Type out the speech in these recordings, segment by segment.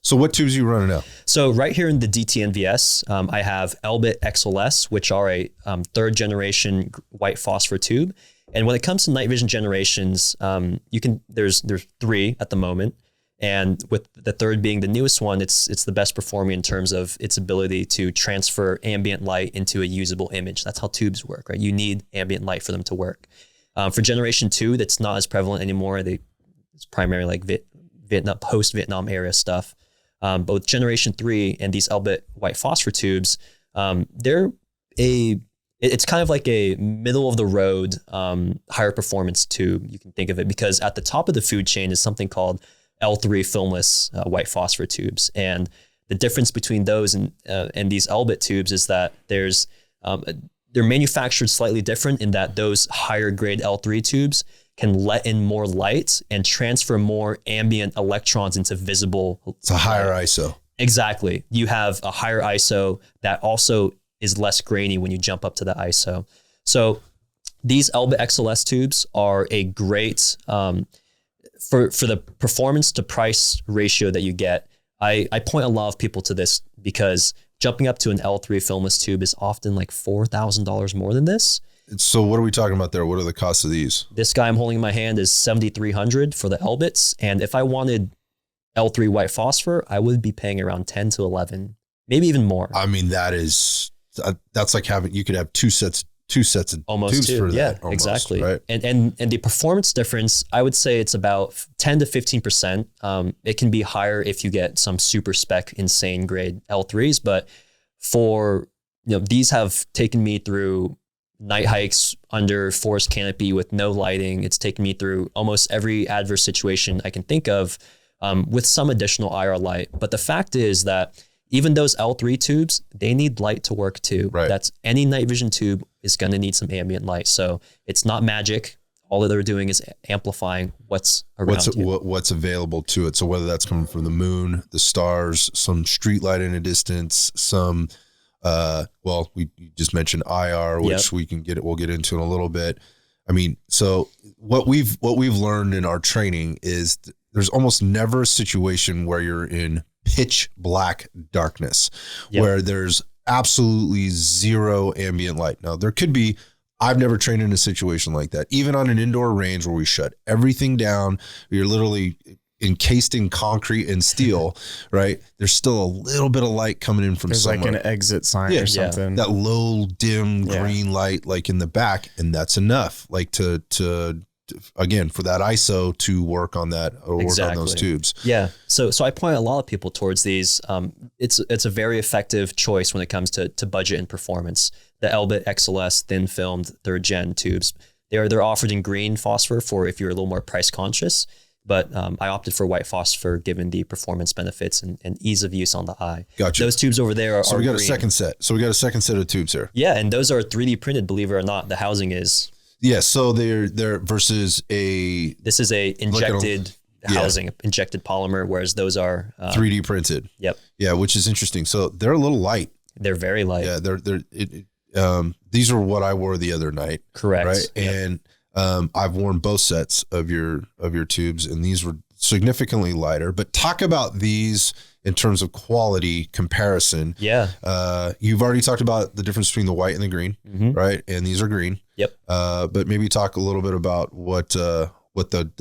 So what tubes are you running now? So right here in the DTNVS, I have Elbit XLS, which are a third generation white phosphor tube. And when it comes to night vision generations, there's 3 at the moment. And with the third being the newest one, it's the best performing in terms of its ability to transfer ambient light into a usable image. That's how tubes work, right? You need ambient light for them to work. For generation 2, that's not as prevalent anymore. It's primarily like Vietnam, post-Vietnam era stuff. But with generation 3 and these Elbit white phosphor tubes, it's kind of like a middle of the road, higher performance tube. You can think of it because at the top of the food chain is something called L3 filmless white phosphor tubes. And the difference between those and these Elbit tubes is that they're manufactured slightly different in that those higher grade L3 tubes can let in more light and transfer more ambient electrons into visible. It's a higher ISO. Exactly. You have a higher ISO that also is less grainy when you jump up to the ISO. So these Elbit XLS tubes are a great, for the performance to price ratio that you get. I point a lot of people to this because jumping up to an L3 filmless tube is often like $4,000 more than this. So what are we talking about there? What are the costs of these? This guy I'm holding in my hand is $7,300 for the Elbits. And if I wanted L3 white phosphor, I would be paying around 10 to 11, maybe even more. I mean, that's like you could have two sets of almost tubes two. for Yeah, that. Almost, exactly. Right? And the performance difference, I would say it's about 10 to 15%. It can be higher if you get some super spec insane grade L3s, but these have taken me through night hikes under forest canopy with no lighting. It's taken me through almost every adverse situation I can think of with some additional IR light. But the fact is that even those L3 tubes, they need light to work too. Right. That's any night vision tube is going to need some ambient light. So it's not magic. All that they're doing is amplifying what's around you. What's available to it. So whether that's coming from the moon, the stars, some street light in a distance, some, you just mentioned IR, which we'll get into in a little bit. I mean, so what we've learned in our training is there's almost never a situation where you're in pitch black darkness, where there's absolutely zero ambient light. Now there could be, I've never trained in a situation like that. Even on an indoor range where we shut everything down, you're literally encased in concrete and steel, right? There's still a little bit of light coming in from somewhere. There's like an exit sign or something. That low dim green light, like in the back, and that's enough, like to again, for that ISO to work on that or work on those tubes. Yeah. So I point a lot of people towards these. It's a very effective choice when it comes to budget and performance. The Elbit XLS thin filmed 3rd gen tubes, they're offered in green phosphor for if you're a little more price conscious. But I opted for white phosphor given the performance benefits and ease of use on the eye. Gotcha. Those tubes over there are we got green. a second set. So we got a second set of tubes here. Yeah, and those are 3D printed, believe it or not. The housing is. Yeah, so they're versus a. This is a injected housing, injected polymer, whereas those are 3D printed. Yep. Yeah, which is interesting. So they're a little light. They're very light. Yeah, these are what I wore the other night. Correct. Right, yep. and I've worn both sets of your tubes, and these were significantly lighter. But talk about these in terms of quality comparison. Yeah. You've already talked about the difference between the white and the green, right? And these are green. Yep. But maybe talk a little bit about what the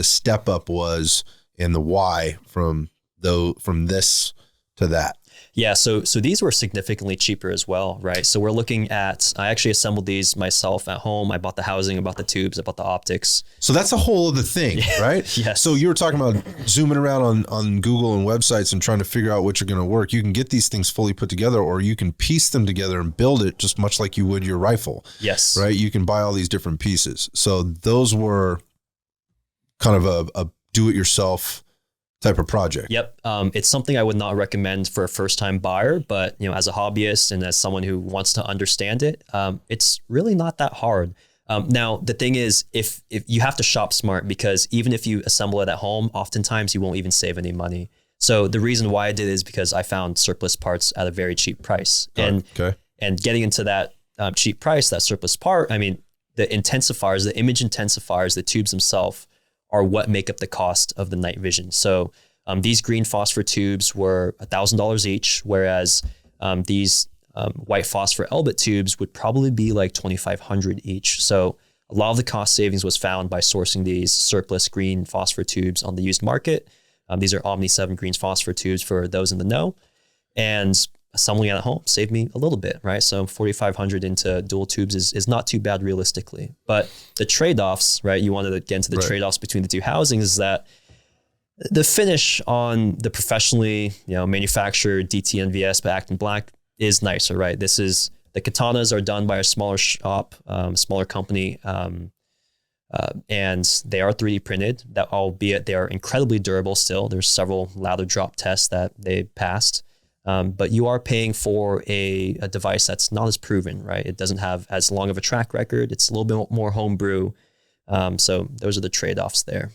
step up was and the why from this to that. Yeah, so these were significantly cheaper as well, right? So we're looking at, I actually assembled these myself at home. I bought the housing, I bought the tubes, I bought the optics. So that's a whole other thing, right? Yes. So you were talking about zooming around on Google and websites and trying to figure out what you're going to work. You can get these things fully put together, or you can piece them together and build it just much like you would your rifle. Yes. Right? You can buy all these different pieces. So those were kind of a do-it-yourself type of project. Yep. It's something I would not recommend for a first-time buyer, but as a hobbyist and as someone who wants to understand it, it's really not that hard. Now, the thing is, if you have to shop smart, because even if you assemble it at home, oftentimes you won't even save any money. So the reason why I did is because I found surplus parts at a very cheap price. And getting into that cheap price, that surplus part, I mean, the intensifiers, the image intensifiers, the tubes themselves are what make up the cost of the night vision. So These green phosphor tubes were $1,000 each, whereas these white phosphor Elbit tubes would probably be like $2,500 each. So a lot of the cost savings was found by sourcing these surplus green phosphor tubes on the used market. These are Omni 7 green phosphor tubes for those in the know. And assembling at home saved me a little bit, right? So $4,500 into dual tubes is not too bad realistically. But the trade-offs, right? You wanted to get into the trade-offs between the two housings is that the finish on the professionally, manufactured DTNVS by Acton Black is nicer, right? The katanas are done by a smaller shop, smaller company, and they are 3D printed. That, albeit they are incredibly durable still. There's several lather drop tests that they passed, but you are paying for a device that's not as proven, right? It doesn't have as long of a track record. It's a little bit more homebrew. So those are the trade-offs there.